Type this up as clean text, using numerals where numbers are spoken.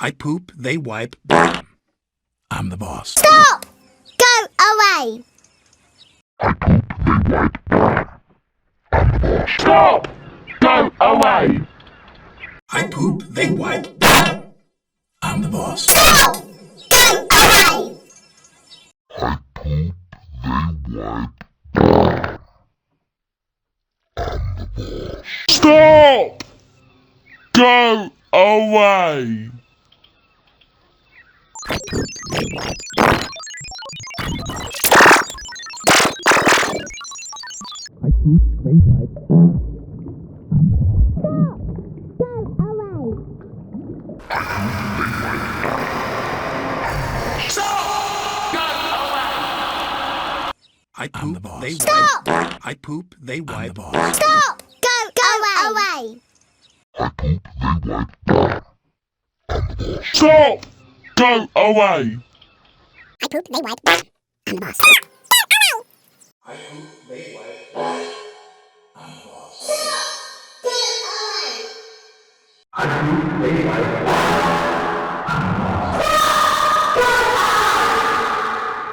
I poop, they wipe. I'm the boss. Stop! Go away! Stop! Go away! I poop, they wipe. I'm the boss. Stop! Go away! Stop! Go away! I poop, they wipe. I poop, they wipe. I poop, they wipe. Stop! Go away! Stop! Go away! I poop, they wipe. I'm the boss. I poop, they wipe. I'm the boss. Go away! I poop, they wipe.